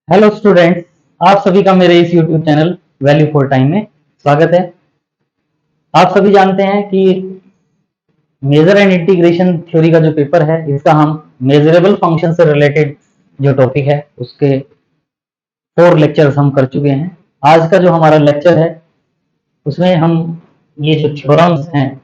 Hello students, आप सभी का मेरे इस YouTube channel value for time में स्वागत है। आप सभी जानते हैं कि मेजर एंड इंटीग्रेशन थ्योरी का जो पेपर है, इसका हम मेजरेबल फंक्शन से रिलेटेड जो टॉपिक है उसके 4 लेक्चर्स हम कर चुके हैं। आज का जो हमारा लेक्चर है उसमें हम ये जो थ्योरम्स हैं,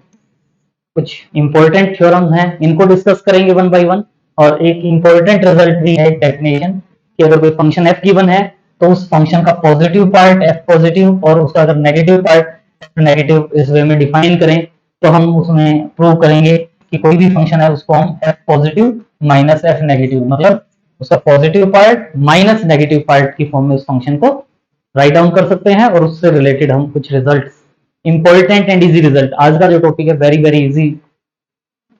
कुछ इंपॉर्टेंट थ्योरम्स हैं, इनको डिस्कस करेंगे वन बाय वन। और एक इंपॉर्टेंट रिजल्ट भी है, डेफिनेशन, कि अगर कोई फंक्शन f गिवन है तो उस फंक्शन का पॉजिटिव पार्ट f पॉजिटिव और उसका अगर नेगेटिव पार्ट f नेगेटिव इस वे में डिफाइन करें तो हम उसमें प्रूव करेंगे कि कोई भी फंक्शन है उसको हम f positive minus f negative, मतलब उसका positive part minus negative part की फॉर्म में उस फंक्शन को राइट डाउन कर सकते हैं और उससे रिलेटेड हम कुछ result, important and easy result, आज का जो टॉपिक है वेरी वेरी इजी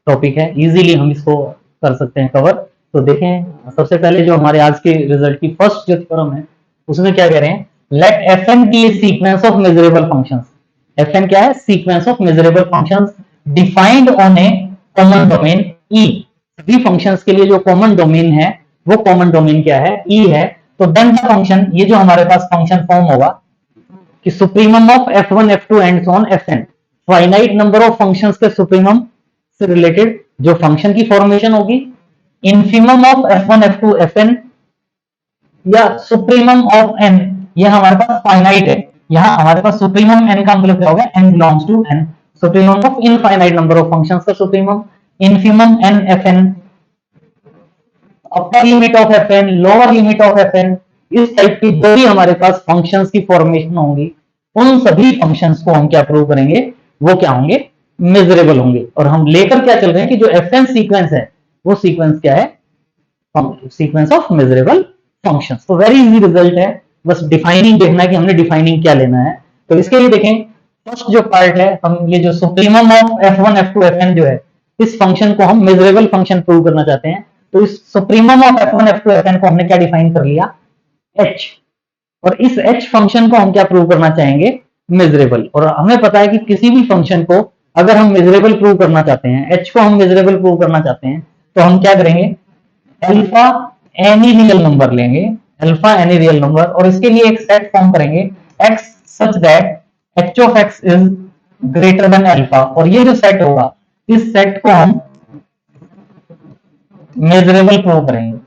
टॉपिक है, इजीली हम इसको कर सकते हैं कवर। तो देखें, सबसे पहले जो हमारे आज के रिजल्ट की फर्स्ट जो थ्योरम है उसमें क्या कह रहे हैं, let F N be a sequence of measurable functions. F N क्या है? Sequence of measurable functions defined on a common domain E. सभी फंक्शंस के लिए जो कॉमन डोमेन है वो कॉमन डोमेन क्या है? ई है। तो देन द फंक्शन, ये जो हमारे पास फंक्शन फॉर्म होगा कि supremum of f1 f2 and so on fn, finite number of functions के सुप्रीमम से रिलेटेड जो फंक्शन की फॉर्मेशन होगी, infimum of f1 f2 fn या सुप्रीमम ऑफ n, ये हमारे पास फाइनाइट है। यहाँ हमारे पास सुप्रीमम n का मतलब क्या होगा? n belongs to n, supremum of infinite number of functions का supremum, infimum n fn, upper limit of fn, lower limit of fn, इस टाइप की जो भी हमारे पास फंक्शंस की फॉर्मेशन होंगी उन सभी फंक्शंस को हम क्या प्रूव करेंगे? वो क्या होंगे? मेजरेबल होंगे। और हम लेकर क्या चल रहे हैं कि जो fn सीक्वेंस है वो सीक्वेंस क्या है? Sequence of measurable functions. तो वेरी इजी रिजल्ट है, बस डिफाइनिंग देखना है कि हमने डिफाइनिंग क्या लेना है। तो इसके लिए देखें, फर्स्ट जो पार्ट है, हम ये जो supremum of f1 f2 fn जो है, इस फंक्शन को हम मेजरेबल फंक्शन प्रूव करना चाहते हैं। तो इस supremum of f1 f2 fn को हमने क्या डिफाइन कर लिया? h। और इस h फंक्शन को हम क्या प्रूव करना चाहेंगे? मेजरेबल। और हमें पता है कि किसी भी फंक्शन को अगर हम मेजरेबल प्रूव करना चाहते हैं, h को हम मेजरेबल प्रूव करना चाहते हैं, तो हम क्या करेंगे? अल्फा एनी रियल नंबर लेंगे, अल्फा एनी रियल नंबर, और इसके लिए एक सेट फॉर्म करेंगे x such that h of x is greater than alpha. और ये जो सेट होगा, इस सेट को हम मेजरेबल प्रूव करेंगे।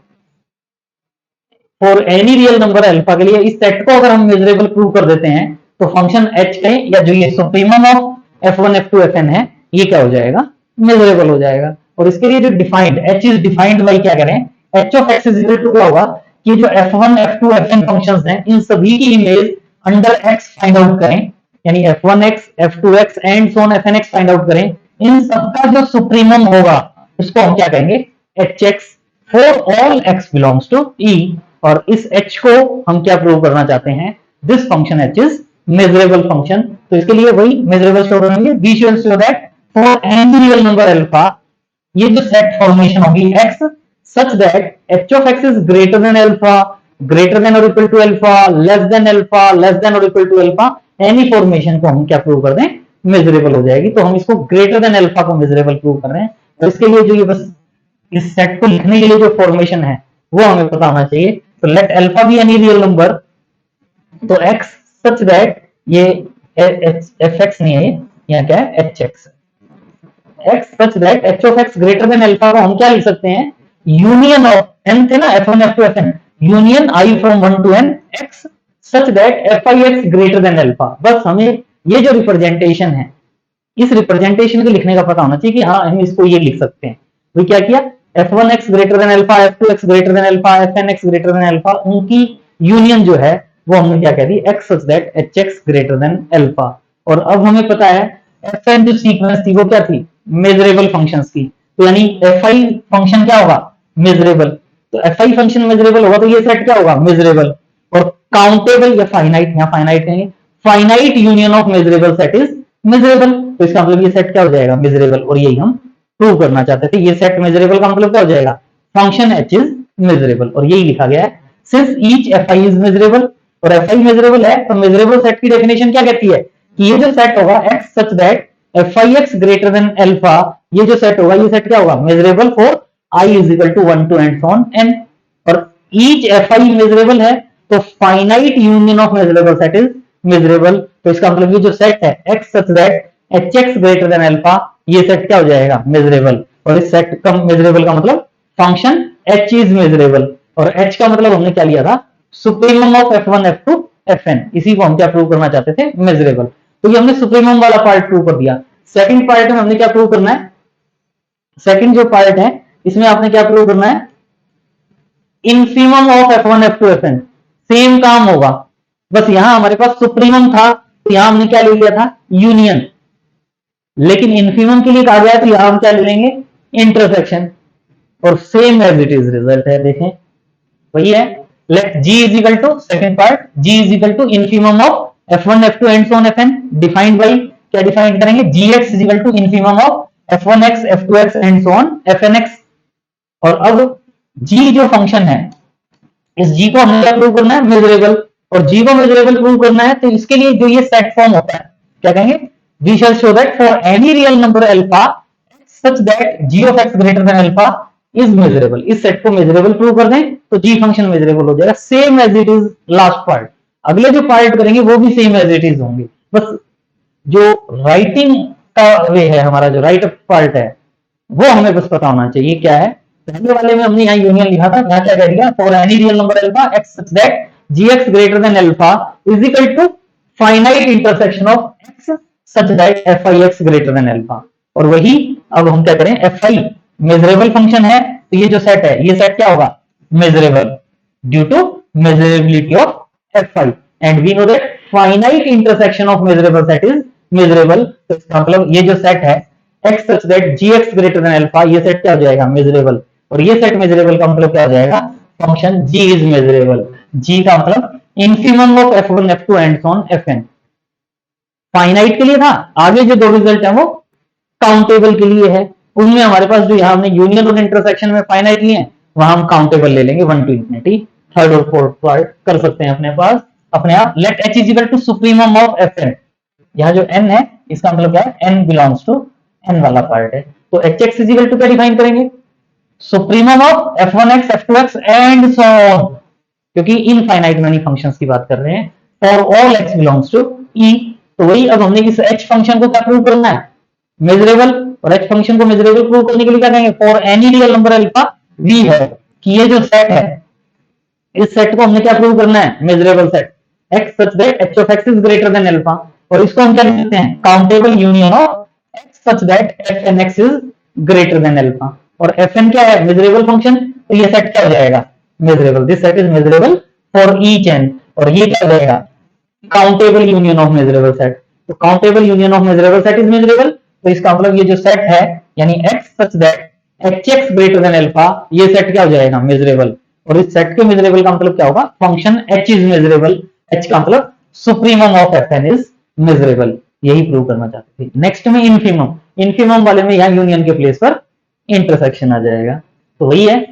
For any real number alpha के लिए इस सेट को अगर हम मेजरेबल प्रूव कर देते हैं तो फंक्शन h का या जो ये supremum of f1 f2 fn है, ये क्या हो जाएगा? मेजरेबल हो जाएगा। और इसके लिए जो defined h is defined by क्या करें? h of x is equal to क्या होगा कि जो f1 f2 fn फंक्शंस हैं इन सभी की image under x find out करें, यानी f1x f2x and so on fnx find out करें। इन सबका जो सुप्रीमम होगा उसको हम क्या कहेंगे? hx for all x belongs to e। और इस h को हम क्या प्रूव करना चाहते हैं? This function h is measurable function. तो इसके लिए वही मेजरेबल शो करेंगे, we should show that for any real number alpha, ये जो सेट फॉर्मेशन होगी x such that h of x is greater than alpha, greater than और equal to alpha, less than alpha, less than और equal to alpha, any formation को हम क्या prove कर दें? मेजरेबल हो जाएगी। तो हम इसको ग्रेटर देन अल्फा को मेजरेबल प्रूव कर रहे हैं। तो इसके लिए जो ये बस इस सेट को लिखने के लिए जो फॉर्मेशन है वो हमें पता होना चाहिए। तो let alpha be any real number, तो x सच दैट ये एफ एक्स नहीं है, यहाँ क्या है? H x. x such that h of x greater than alpha को हम क्या लिख सकते हैं? यूनियन ऑफ n थे ना, f1 f2 fn, union i from 1 to n x such that fi(x) greater than alpha. बस हमें ये जो रिप्रेजेंटेशन है, इस रिप्रेजेंटेशन को लिखने का पता होना चाहिए कि हाँ हम इसको ये लिख सकते हैं। तो क्या किया? f1x greater than alpha, f2x greater than alpha, fnx greater than alpha, उनकी यूनियन जो है वो हमने क्या कह दी? x such that hx greater than alpha. और अब हमें पता है fn जो सीक्वेंस थी वो क्या थी? मेजरेबल फंक्शंस की। तो यानी fi फंक्शन क्या होगा? मेजरेबल। तो fi फंक्शन मेजरेबल होगा तो ये सेट क्या होगा? मेजरेबल। और काउंटेबल या फाइनाइट, यहाँ फाइनाइट नहीं, finite union of measurable set is measurable. तो इसका मतलब ये सेट क्या हो जाएगा? मेजरेबल। और यही हम प्रूव करना चाहते थे। ये सेट मेजरेबल का मतलब क्या हो जाएगा? Function h is measurable. और यही लिखा गया है, since each fi is measurable और fi मेजरेबल है तो मेजरेबल सेट की डेफिनेशन क्या कहती है कि ये जो सेट होगा x such that fix greater than alpha, ये जो सेट होगा, ये सेट क्या होगा, measurable for i is equal to 1 to and so on n, और ईच fi मेजरेबल है, तो finite union of measurable set is measurable. तो इसका मतलब ये जो सेट है x such that hx greater than alpha, ये सेट क्या हो जाएगा, मेजरेबल। और इस सेट का मेजरेबल का मतलब फंक्शन h इज मेजरेबल, और h का मतलब हमने क्या लिया था, supremum of f1 f2 fn, इसी को हम क्या प्रूव करना चाहते थे, मेजरेबल। तो ये हमने सुप्रीमम वाला पार्ट प्रूव कर दिया। सेकंड पार्ट में हमने क्या प्रूव करना है, सेकंड जो पार्ट है इसमें आपने क्या प्रूव करना है, इंफीमम of f1 f2 fn। Same काम होगा, बस यहां हमारे पास सुप्रीमम था, तो यहां हमने क्या ले लिया था, यूनियन, लेकिन इन्फीमम के लिए कहा गया तो यहां हम क्या ले लेंगे, इंटरसेक्शन, और same as it is result है, देखें वही है। Let g is equal to, second part, g is equal to infimum of f1 f2 and so on fn, defined by, क्या डिफाइन करेंगे, gx is equal to infimum of f1x f2x and so on fnx। और अब g जो function है, इस g को हमें क्या प्रूव करना है, मेजरेबल, और g को मेजरेबल प्रूव करना है, तो इसके लिए जो ये सेट फॉर्म होता है, क्या कहेंगे, we shall show that for any real number alpha such that g of x greater than alpha is measurable. इस सेट को मेजरेबल प्रूव कर दें तो g फंक्शन मेजरेबल हो जाएगा, same as it is last part. अगले जो part करेंगे वो भी सेम एज इट इज होंगे, बस जो राइटिंग का वे है, हमारा जो राइट पार्ट है वो हमें बस पता होना चाहिए क्या है। पहले वाले में हमने यहाँ यूनियन लिखा था, यहाँ क्या कह दिया, for any real number alpha x such that gx greater than alpha is equal to finite intersection of x such that fix greater than alpha. और वही अब हम क्या करें, fi मेजरेबल फंक्शन है, तो ये जो सेट है, ये सेट क्या होगा, measurable, due to measurability of fi, and we know that finite intersection of measurable set is measurable. तो इसका मतलब ये जो सेट है x such that gx greater than alpha, ये सेट क्या हो जाएगा, मेजरेबल, और ये सेट मेजरेबल का मतलब क्या हो जाएगा, function g is measurable. g का मतलब infimum of f1 f2 and so on fn। Finite के लिए था, आगे जो दो रिजल्ट है वो काउंटेबल के लिए है, उनमें हमारे पास जो यहाँ हमने यूनियन और इंटरसेक्शन में फाइनाइट लिए हैं, वहां हम काउंटेबल ले लेंगे 1 to infinity, थर्ड और फोर्थ पार्ट कर सकते हैं अपने पास अपने आप। Let h is equal to supremum of fn, यहाँ जो n है इसका मतलब क्या है, n बिलोंग्स टू n वाला पार्ट है, तो hx इज इक्वल टू क्या डिफाइन करेंगे, supremum of f1x f2x and so on, क्योंकि इनफाइनाइट मेनी फंक्शंस की बात कर रहे हैं, for all x belongs to e। तो वही अब हमने इस h फंक्शन को क्या प्रूव करना है, मेजरेबल, और h फंक्शन को मेजरेबल प्रूव करने के लिए क्या कहेंगे, for any real number alpha v है कि ये जो सेट है, इस सेट को हमने क्या प्रूव करना है, measurable set, x such that h of x is greater than alpha, और इसको हम क्या कहते हैं, countable union of x such that fnx is greater than alpha. और fn क्या है, मेजरेबल फंक्शन, तो ये सेट क्या हो जाएगा, measurable, this set is measurable for each N, और ये क्या हो जाएगा, countable union of measurable set. तो countable union of measurable set is measurable, तो इसका मतलब ये जो सेट है, यानी x such that hx greater than alpha, ये सेट क्या हो जाएगा, मेजरेबल, और इस सेट के मेजरेबल का मतलब क्या होगा, function h is measurable, h का मतलब supremum of fn is measurable, यही प्रूव करना चाहते थे। नेक्स्ट में इन्फीमम, इन्फीमम वाले में यहाँ यूनियन के प्लेस पर इंटरसेक्शन आ जाएगा, तो वही है,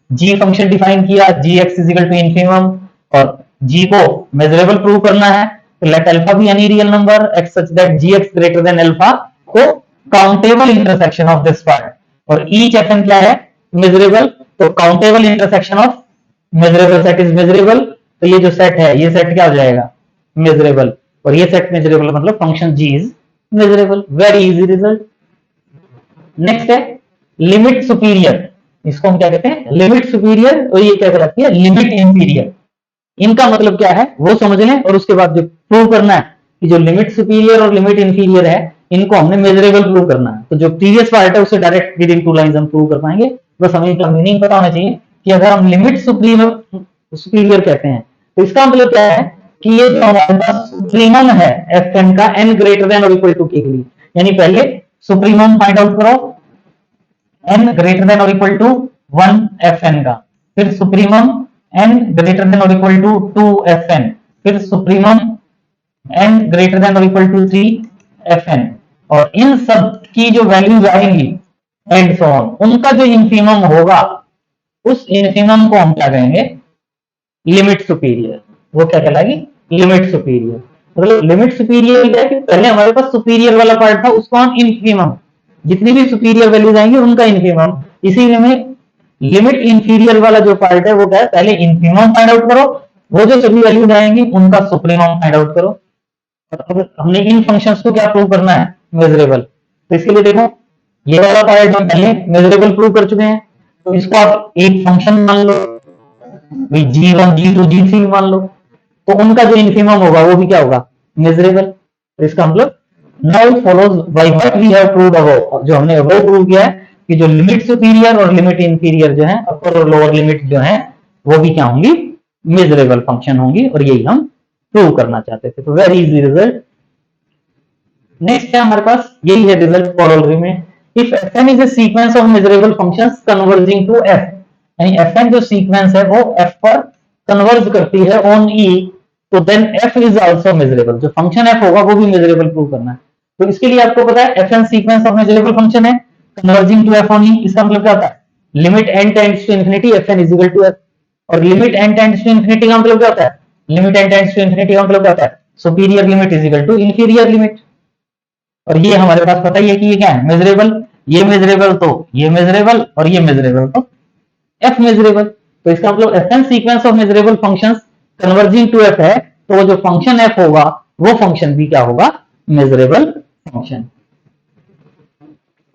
g फंक्शन डिफाइन किया, gx is equal to infimum, और g को मेजरेबल प्रूव करना है, तो let alpha be any real number x such that gx greater than alpha को countable intersection of this part, और ईच fn क्या है, मेजरेबल, तो countable intersection of measurable set is measurable, तो ये जो सेट है, ये सेट क्या हो जाएगा, मेजरेबल, और ये सेट मेजरेबल मतलब function g is measurable, very easy result. Next है लिमिट सुपीरियर, इसको हम क्या कहते हैं, लिमिट सुपीरियर, और ये क्या कहलाती है, लिमिट इंफीरियर। इनका मतलब क्या है वो समझ लें, और उसके बाद जो प्रूव करना है कि जो लिमिट सुपीरियर और लिमिट इंफीरियर है, इनको हमने मेजरेबल प्रूव करना है। तो जो प्रीवियस पार्ट है उससे डायरेक्ट विद इन 2 लाइंस हम प्रूव कर पाएंगे, बस हमें इसका मीनिंग पता होना चाहिए कि अगर हम लिमिट सुपीरियर कहते हैं तो इसका मतलब क्या है कि ये जो हमारे पास सुप्रीमम है fn का n ग्रेटर देन और इक्वल टू के लिए, यानी पहले सुप्रीमम फाइंड आउट करो n ग्रेटर देन और इक्वल टू 1 fn का, फिर सुप्रीमम n ग्रेटर देन और इक्वल टू 2 fn, फिर सुप्रीमम n ग्रेटर देन और इक्वल टू 3 fn, और इन सब की जो वैल्यूज आएंगी एंड सो ऑन, उनका जो इन्फीमम होगा, उस इन्फीमम को हम क्या कहेंगे, लिमिट सुपीरियर, वो क्या कहलाएगी, लिमिट सुपीरियर। मतलब लिमिट सुपीरियर क्या है कि पहले हमारे पास सुपीरियर वाला पार्ट था, उसको हम इनफीमम, जितनी भी सुपीरियर वैल्यूज आएंगी उनका इनफीमम, इसीलिए में लिमिट इंफीरियर वाला जो पार्ट है वो क्या है, पहले इनफीमम फाइंड आउट करो, वो जो सभी वैल्यूज आएंगी उनका सुप्रीमम फाइंड आउट करो। और अब हमने इन फंक्शंस को क्या प्रूव करना है, मेजरेबल। तो इसके लिए देखो, ये वाला पार्ट हम पहले मेजरेबल प्रूव कर चुके हैं, तो इसको आप एक फंक्शन मान लो, g1 g2 g3 मान लो, तो उनका जो इनफीमम होगा वो भी क्या होगा, मेजरेबल। तो इसका मतलब now follows by what we have proved above, जो हमने अबव प्रूव किया है कि जो लिमिट सुपीरियर और लिमिट इंफीरियर जो है, अपर और लोअर लिमिट जो है, वो भी क्या होंगी, मेजरेबल फंक्शन होंगी, और यही हम प्रूव करना चाहते थे। तो वेरी इजी रिजल्ट। नेक्स्ट है हमारे पास, यही है रिजल्ट कॉरोलरी में। If fn is a sequence of measurable functions converging to f, यानी fn जो सीक्वेंस है वो f पर कन्वर्ज करती है ऑन e, तो then f is also measurable. जो फंक्शन f होगा वो भी मेजरेबल प्रूव करना है। तो इसके लिए आपको पता है fn sequence of measurable function है converging to f on e। इसका मतलब क्या होता है, limit n tends to infinity fn is equal to f, और limit n tends to infinity का मतलब क्या होता है, limit n tends to infinity का मतलब क्या होता है, superior limit is equal to inferior limit. और ये हमारे पास पता ही है कि ये क्या है, मेजरेबल। ये मेजरेबल तो ये मेजरेबल, और ये मेजरेबल तो f मेजरेबल। तो इसका मतलब fn sequence of measurable functions converging to f है, तो वो जो फंक्शन f होगा वो फंक्शन भी क्या होगा, मेजरेबल फंक्शन।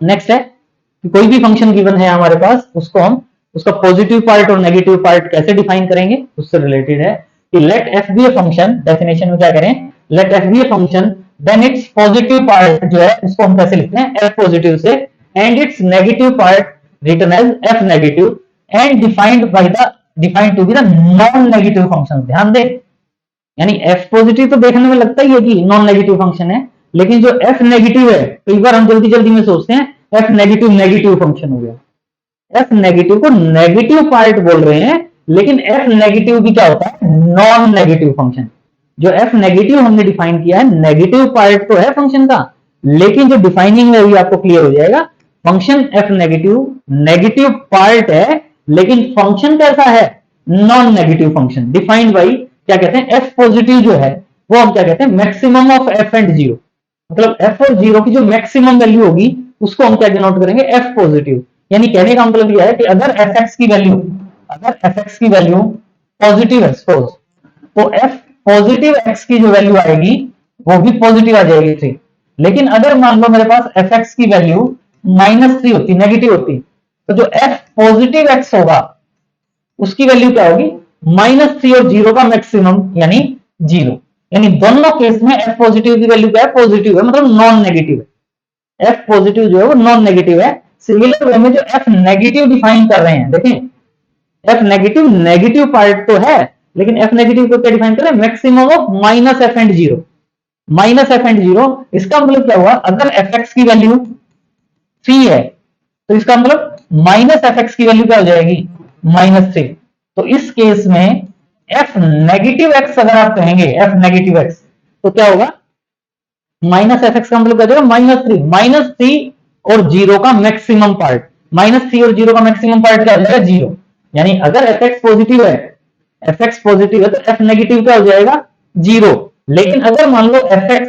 नेक्स्ट है कि कोई भी फंक्शन गिवन है हमारे पास, उसको हम उसका पॉजिटिव पार्ट और नेगेटिव पार्ट कैसे डिफाइन करेंगे, उससे रिलेटेड है कि let f be a function. Definition में क्या करें, let f be a function, then its positive part जो है उसको हम कैसे लिखते हैं, f पॉजिटिव से, and its negative part written as f negative, and defined to be the non negative function. ध्यान दे, यानी f पॉजिटिव तो देखने में लगता ही है कि नॉन नेगेटिव फंक्शन है, लेकिन जो f नेगेटिव है, कई बार हम जल्दी जल्दी में सोचते हैं f नेगेटिव नेगेटिव फंक्शन हो गया, f नेगेटिव को नेगेटिव पार्ट बोल रहे हैं, लेकिन f नेगेटिव भी क्या होता है, नॉन नेगेटिव फंक्शन। जो f नेगेटिव हमने डिफाइन किया है, नेगेटिव पार्ट तो है फंक्शन का, लेकिन जो डिफाइनिंग में भी आपको क्लियर हो जाएगा, function f negative negative part है, लेकिन फंक्शन कैसा है, non negative function, defined by क्या कहते हैं, f पॉजिटिव जो है वो हम क्या कहते हैं, maximum of f and zero. मतलब f और जीरो की जो मैक्सिमम वैल्यू होगी उसको हम क्या डिनोट करेंगे, f पॉजिटिव। यानी कहने का मतलब यह है कि अगर fx की वैल्यू पॉजिटिव है सपोज, तो f पॉजिटिव x की जो वैल्यू आएगी वो भी पॉजिटिव आ जाएगी 3। लेकिन अगर मान लो मेरे पास fx की वैल्यू -3 होती, नेगेटिव होती, तो जो f पॉजिटिव x होगा उसकी वैल्यू क्या होगी, -3 और 0 का मैक्सिमम यानी 0। यानी दोनों केस में f पॉजिटिव की वैल्यू क्या है, पॉजिटिव है, मतलब नॉन नेगेटिव है। f पॉजिटिव जो है वो नॉन नेगेटिव है। सिमिलर वे में जो f नेगेटिव डिफाइन कर रहे हैं, देखें f नेगेटिव नेगेटिव पार्ट तो है, लेकिन f नेगेटिव को क्या डिफाइन कर रहे हैं, maximum of -f and 0, -f and 0। इसका मतलब क्या हुआ, अगर fx की वैल्यू 3 है तो इसका मतलब -fx की वैल्यू क्या हो जाएगी, -3। तो इस केस में f नेगेटिव x अगर आप कहेंगे, f नेगेटिव x, तो क्या होगा, -fx का मतलब क्या होगा, -3 और 0 का मैक्सिमम पार्ट, -3 और 0 का मैक्सिमम पार्ट क्या हो जाएगा, 0। यानी अगर fx पॉजिटिव है, तो f नेगेटिव क्या हो जाएगा, 0। लेकिन अगर मान लो fx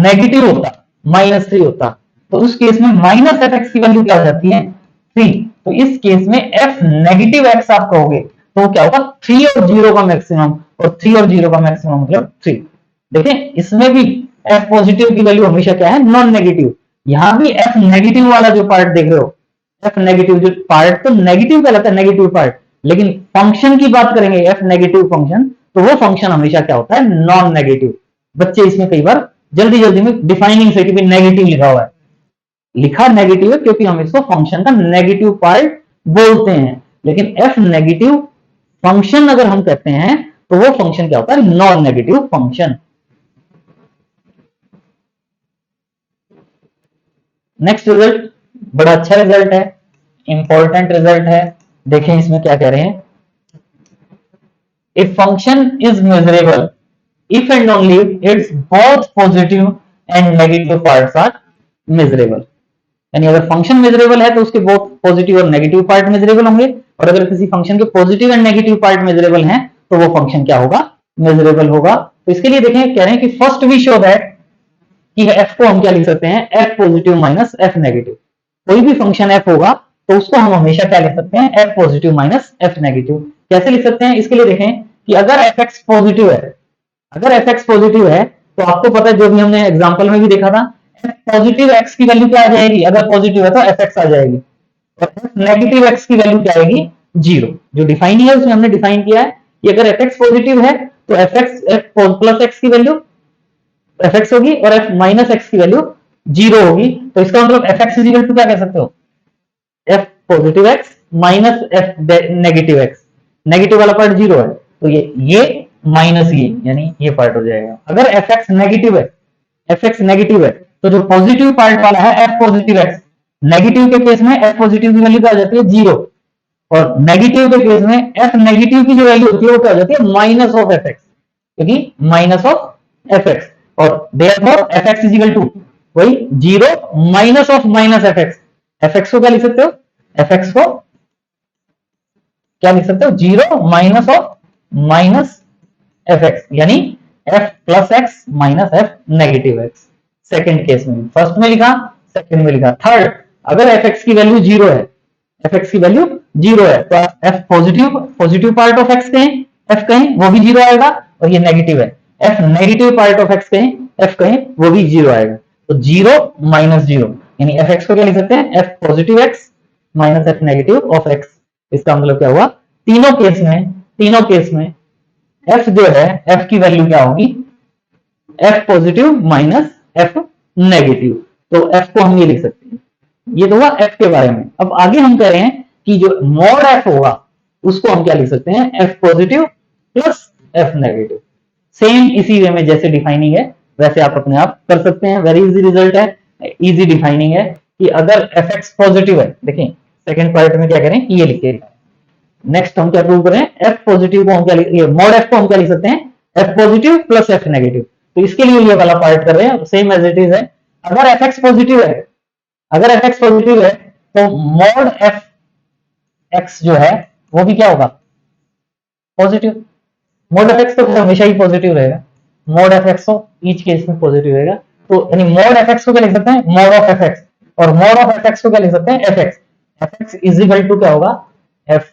नेगेटिव होता, -3 होता, तो उस केस में -fx की वैल्यू क्या हो जाती है, 3। तो इस केस में f नेगेटिव x आप कहोगे तो क्या होगा, 3 और 0 का मैक्सिमम, और 3 और 0 का मैक्सिमम मतलब 3। देखें इसमें भी f पॉजिटिव की वैल्यू हमेशा क्या है, नॉन नेगेटिव। यहां भी f नेगेटिव वाला जो पार्ट देख रहे हो, f नेगेटिव जो पार्ट तो नेगेटिव कहलाता है, नेगेटिव पार्ट, लेकिन फंक्शन की बात करेंगे f नेगेटिव फंक्शन, तो वो फंक्शन हमेशा क्या होता है, नॉन नेगेटिव। बच्चे इसमें कई बार जल्दी जल्दी में डिफाइनिंग से कि नेगेटिव लिखा हुआ है, लिखा नेगेटिव है क्योंकि हम इसको फंक्शन का नेगेटिव पार्ट बोलते हैं, लेकिन f नेगेटिव फंक्शन अगर हम कहते हैं तो वो फंक्शन क्या होता है, non negative function. Next result बड़ा अच्छा रिजल्ट है, इंपॉर्टेंट रिजल्ट है। देखें इसमें क्या कह रहे हैं, if function is measurable if and only its both positive and negative parts are measurable. यानी अगर फंक्शन मेजरेबल है तो उसके बोथ पॉजिटिव और नेगेटिव पार्ट मेजरेबल होंगे, और अगर किसी फंक्शन के positive and negative part measurable हैं तो वो फंक्शन क्या होगा, मेजरेबल होगा। तो इसके लिए देखें, कह रहे हैं कि फर्स्ट वी शो दैट कि एफ को हम क्या लिख सकते हैं, f positive minus f negative. कोई भी फंक्शन एफ होगा तो उसको हम हमेशा क्या लिख सकते हैं, f positive minus f negative. कैसे लिख सकते हैं, इसके लिए देखें कि अगर एफ एक्स पॉजिटिव है, अगर एफ एक्स पॉजिटिव है तो आपको पता है, जो भी हमने एग्जांपल में भी देखा था, पॉजिटिव एक्स की वैल्यू क्या आ जाएगी, अगर पॉजिटिव है तो एफ एक्स आ जाएगी, और नेगेटिव एक्स की वैल्यू क्या आएगी, जीरो। जो डिफाइनिंग है उसमें हमने डिफाइन किया है कि अगर एफ एक्स पॉजिटिव है तो F x F plus x की वैल्यू एफ एक्स होगी और एफ माइनस एक्स की वैल्यू जीरो होगी। तो इसका मतलब एफ एक्स इजिकल टू क्या कह सकते हो, F positive x minus f negative x. Negative वाला पार्ट जीरो है तो ये माइनस ये, यानी ये पार्ट हो जाएगा। अगर एफ एक्स नेगेटिव है, एफ एक्स नेगेटिव है तो जो पॉजिटिव पार्ट वाला है एफ पॉजिटिव एक्स, नेगेटिव के केस में एफ पॉजिटिव की वैल्यू क्या आ जाती है, जीरो, और नेगेटिव के केस में एफ नेगेटिव की जो वैल्यू होती है वो क्या हो जाती है, माइनस ऑफ एफ एक्स, क्योंकि माइनस ऑफ एफ एक्स, और therefore F x is equal to वही zero minus of minus F x. F x को क्या लिख सकते हो, एफ एक्स को क्या लिख सकते हो, zero minus of minus F x, यानी f plus x minus f negative x. Second case में, फर्स्ट में लिखा, सेकेंड में लिखा। थर्ड, अगर एफ एक्स की वैल्यू जीरो है, एफ एक्स की वैल्यू जीरो है तो f positive, positive part of x कहें, एफ कहें वो भी जीरो आएगा, और ये नेगेटिव है, f negative part of x कहें, एफ कहें वो भी जीरो आएगा। तो जीरो माइनस जीरो, यानी एफ एक्स को क्या लिख सकते हैं, f positive x minus f negative of x. इसका मतलब क्या हुआ, तीनों केस में एफ जो है, एफ की वैल्यू क्या होगी, F positive minus f negative. तो एफ को हम ये लिख सकते हैं। ये तो हुआ एफ के बारे में। अब आगे हम कह रहे हैं कि जो मॉड एफ होगा उसको हम क्या लिख सकते हैं, f positive plus f negative. Same इसी वे में जैसे डिफाइनिंग है वैसे आप अपने आप कर सकते हैं। वेरी इजी रिजल्ट है, इजी डिफाइनिंग है कि अगर एफ एक्स पॉजिटिव है, देखें सेकंड पार्ट में क्या करें कि ये लिखे। नेक्स्ट हम क्या प्रूव करें, एफ पॉजिटिव को हम क्या लिख, मॉड एफ को हम क्या लिख सकते हैं, f positive plus f negative. तो इसके लिए ये वाला पार्ट कर रहे हैं, सेम एज इट इज है। अगर एफ एक्स पॉजिटिव है, अगर एफ एक्स पॉजिटिव है तो मॉड एफ एक्स जो है वो भी क्या होगा, पॉजिटिव। मॉड एफ एक्स तो हमेशा ही पॉजिटिव रहेगा, मॉड एफ एक्स तो ईच केस में पॉजिटिव रहेगा। तो यानी मॉड एफ एक्स को क्या लिख सकते हैं, मॉड ऑफ एफ एक्स, और मॉड ऑफ एफ एक्स को क्या लिख सकते हैं, f x. F x is equal to क्या होगा, f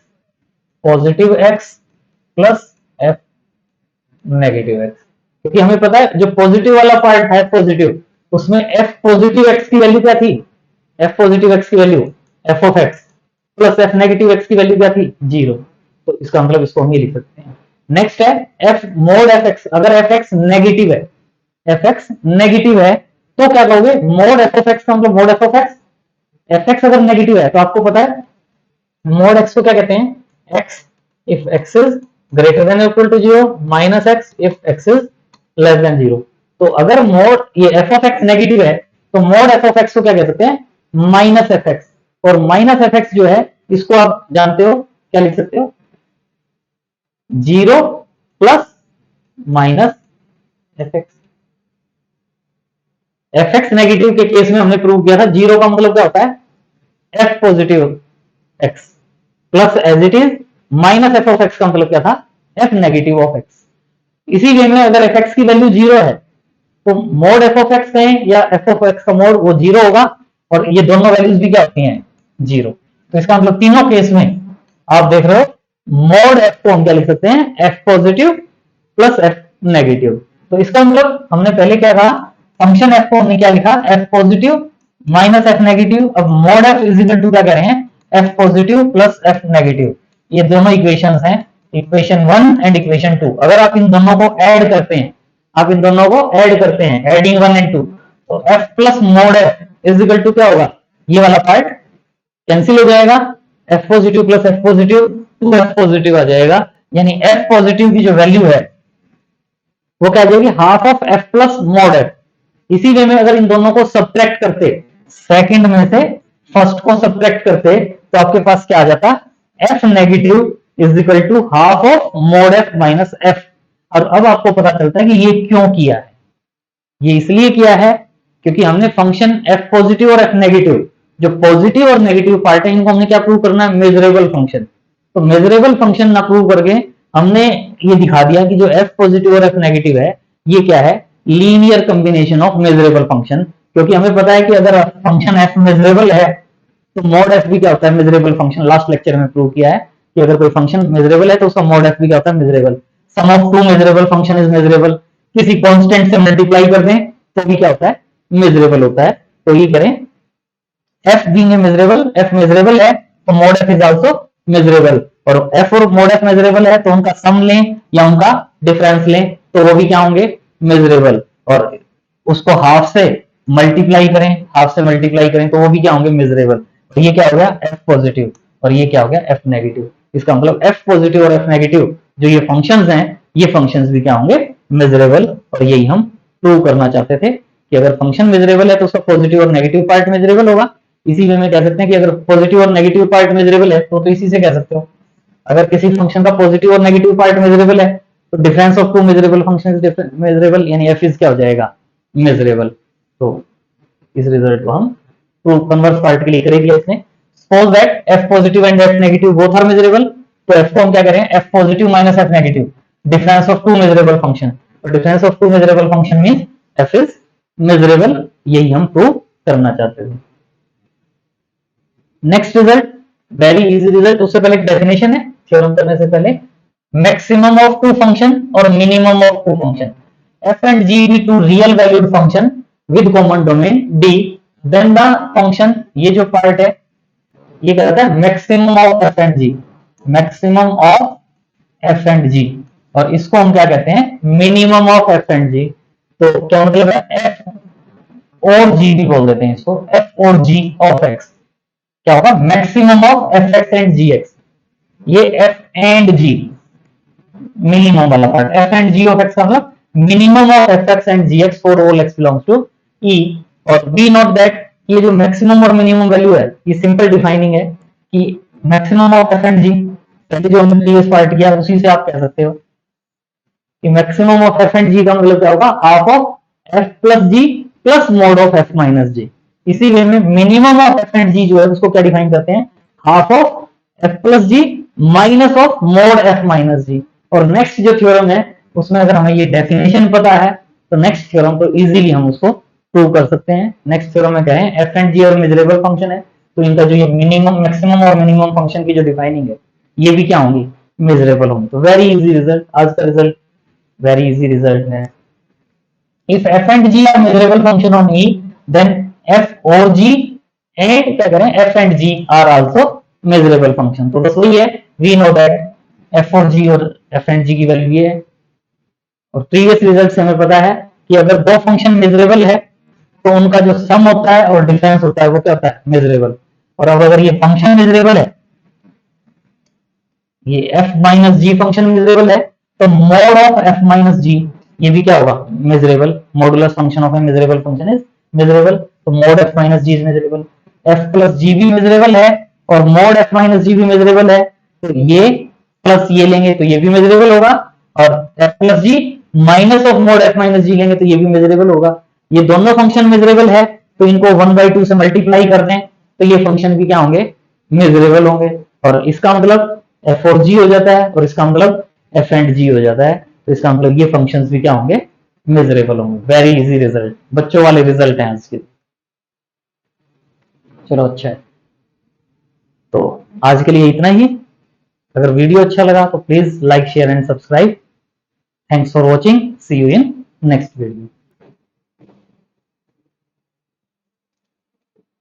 positive x plus f negative x. क्योंकि हमें पता है जो पॉजिटिव वाला पार्ट है पॉजिटिव, उसमें एफ पॉजिटिव एक्स की वैल्यू क्या थी, एफ पॉजिटिव एक्स की value F of x plus f negative x की वैल्यू क्या थी, जीरो। तो इसका मतलब इसको हम ये लिख सकते हैं। नेक्स्ट है एफ मोड एफ एक्स। अगर एफ एक्स नेगेटिव है, एफ एक्स नेगेटिव है तो क्या कहोगे, मोड एफ ऑफ एक्स का मतलब mode F of x. F x अगर नेगेटिव है तो आपको पता है मोड एक्स को क्या कहते हैं, x if x is greater than equal to zero, minus x if x is less than zero. तो अगर मोड ये एफ ऑफ एक्स नेगेटिव है तो मोड एफ ऑफ एक्स को क्या कह सकते हैं, माइनस एफ एक्स। और माइनस एफ एक्स जो है इसको आप जानते हो क्या लिख सकते हो, zero plus minus F x. F x negative के केस में हमने प्रूव किया था जीरो का मतलब क्या होता है, f positive x plus as it is minus f of x का मतलब क्या था, एफ नेगेटिव ऑफ एक्स। इसी वे में अगर एफ एक्स की वैल्यू जीरो है तो मोड एफ ऑफ एक्स कहें या एफ ऑफ एक्स का मोड वो जीरो होगा, और ये दोनों वैल्यूज भी क्या होती हैं, जीरो। तो इसका मतलब तीनों केस में आप देख रहे हो मोड एफ को हम क्या लिख सकते हैं, f positive plus f negative. तो इसका मतलब हमने पहले क्या कहा, फंक्शन एफ को हमने क्या लिखा, f positive minus f negative. अब mod f is equal to क्या कह रहे हैं, f positive plus f negative. ये दोनों इक्वेशंस हैं, इक्वेशन 1 एंड इक्वेशन 2। अगर आप इन दोनों को ऐड करते हैं, आप इन दोनों को ऐड करते हैं, एडिंग 1 एंड 2, तो f plus mod f is equal to क्या होगा, ये वाला पार्ट कैंसिल हो जाएगा, f positive plus f positive 2f positive आ जाएगा। यानी एफ पॉजिटिव की जो वैल्यू है वो क्या आ जाएगी, half of f plus mod F. इसी वे में अगर इन दोनों को सब्ट्रैक्ट करते, सेकंड में से फर्स्ट को सब्ट्रैक्ट करते तो आपके पास क्या आ जाता, f negative is equal to half of mod f minus f. और अब आपको पता चलता है कि ये क्यों किया है, ये इसलिए किया है क्योंकि हमने फंक्शन एफ पॉजिटिव और एफ नेगेटिव, जो पॉजिटिव और नेगेटिव पार्ट है, इनको हमने क्या प्रूव करना है, मेजरेबल फंक्शन। तो मेजरेबल फंक्शन ना प्रूव करके हमने ये दिखा दिया कि जो एफ पॉजिटिव और एफ नेगेटिव है ये क्या है, linear combination of measurable function. क्योंकि हमें पता है कि अगर फंक्शन एफ मेजरेबल है तो मॉड एफ भी क्या होता है, मेजरेबल फंक्शन। लास्ट लेक्चर में प्रूव किया है कि अगर कोई फंक्शन मेजरेबल है तो उसका मॉड एफ भी क्या होता है, measurable. Sum of two measurable function is measurable. किसी कांस्टेंट से मल्टीप्लाई कर दें तो भी क्या होता है, मेजरेबल होता है। तो ये करें, F being measurable, F measurable है तो mod F is also measurable. और एफ और मॉड एफ मेजरेबल है तो उनका सम लें या उनका डिफरेंस लें तो वो भी क्या होंगे, मेजरेबल। और उसको हाफ से मल्टीप्लाई करें, हाफ से मल्टीप्लाई करें तो वो भी क्या होंगे, मेजरेबल। तो ये क्या हो गया, एफ पॉजिटिव, और ये क्या हो गया, एफ नेगेटिव। इसका मतलब एफ पॉजिटिव और एफ नेगेटिव जो ये फंक्शंस हैं, ये फंक्शंस भी क्या होंगे, मेजरेबल। और यही हम प्रूव करना चाहते थे कि अगर फंक्शन मेजरेबल है तो उसका पॉजिटिव और नेगेटिव पार्ट मेजरेबल होगा। इसी वे में कह सकते हैं कि अगर पॉजिटिव और नेगेटिव पार्ट मेजरेबल है तो इसी से कह सकते हो, अगर किसी फंक्शन का पॉजिटिव और नेगेटिव पार्ट मेजरेबल है तो difference of two measurable functions measurable, यानी एफ इज क्या हो जाएगा, मेजरेबल। तो इस रिजल्ट को हम प्रूव कन्वर्स पार्ट के लिए कर दिया इसने। Suppose that f positive and f negative both are measurable, तो एफ को हम क्या करें, f positive minus f negative, difference of two measurable function. और difference of two measurable function means f is measurable. यही हम प्रूव करना चाहते थे। Next result, very easy result. उससे पहले एक डेफिनेशन है थ्योरम करने से पहले। मैक्सिमम ऑफ टू फंक्शन और minimum of two function, F and g be two real valued function with common domain D, then the function, ये जो पार्ट है ये क्या कहता है, maximum of f and g, maximum of f and g. और इसको हम क्या कहते हैं, minimum of f and g. तो क्या मतलब है, एफ और जी भी बोल देते हैं इसको, एफ और जी ऑफ एक्स क्या होगा, maximum of F x and g x. ये एफ एंड जी मिनिमम वाला part, f and g of x का मतलब minimum of F x and g x for all x belongs to E. और B not that, ये जो maximum और minimum value है ये सिंपल डिफाइनिंग है कि मैक्सिमम ऑफ एफ एंड जी, पहले जो हमने प्रीवियस पार्ट किया उसी से आप कह सकते हो कि maximum of f and g का मतलब क्या होगा, half of f plus g plus mod of f minus g. इसी वे में minimum of f and g जो है उसको क्या डिफाइन करते हैं, half of f plus g minus of mod f minus g. और नेक्स्ट जो थ्योरम है उसमें अगर हमें ये डेफिनेशन पता है तो नेक्स्ट थ्योरम को इजीली हम उसको प्रूव कर सकते हैं। नेक्स्ट थ्योरम में कहें एफ एंड जी और मेजरेबल फंक्शन है तो इनका जो ये मिनिमम मैक्सिमम और मिनिमम फंक्शन की जो डिफाइनिंग है ये भी क्या होंगी, मेजरेबल होंगी। तो वेरी इजी रिजल्ट, आज का रिजल्ट वेरी इजी रिजल्ट है। If f and g are measurable function on e, then f और जी एंड क्या करें, f and g are also measurable function. तो बस वही है, वी नो दैट एफ और जी और एफ एंड जी की वैल्यू ये है। और प्रीवियस रिजल्ट से हमें पता है कि अगर दो फंक्शन मेजरेबल है तो उनका जो सम होता है और डिफरेंस होता है वो क्या होता है, मेजरेबल। और अब अगर ये फंक्शन मेजरेबल है, ये f minus g function measurable है तो mod of f minus g ये भी क्या होगा, measurable. Modulus function of a measurable function is measurable. तो mod f minus g is measurable. F plus g भी मेजरेबल है और मॉड एफ माइनस जी भी मेजरेबल है। तो ये प्लस ये लेंगे तो ये भी मेजरेबल होगा, और f plus g minus of mod f minus g लेंगे तो ये भी मेजरेबल होगा। ये दोनों फंक्शन मेजरेबल है तो इनको 1/2 से मल्टीप्लाई कर दें तो ये फंक्शन भी क्या होंगे, मेजरेबल होंगे। और इसका मतलब एफ और जी हो जाता है और इसका मतलब एफ एंड जी हो जाता है। तो इसका मतलब ये फंक्शंस भी क्या होंगे, मेजरेबल होंगे। वेरी इजी रिजल्ट, बच्चों वाले रिजल्ट हैं आज के। चलो अच्छा है, तो आज के लिए इतना ही। अगर वीडियो अच्छा लगा तो please like share and subscribe. Thanks for watching, see you in next video.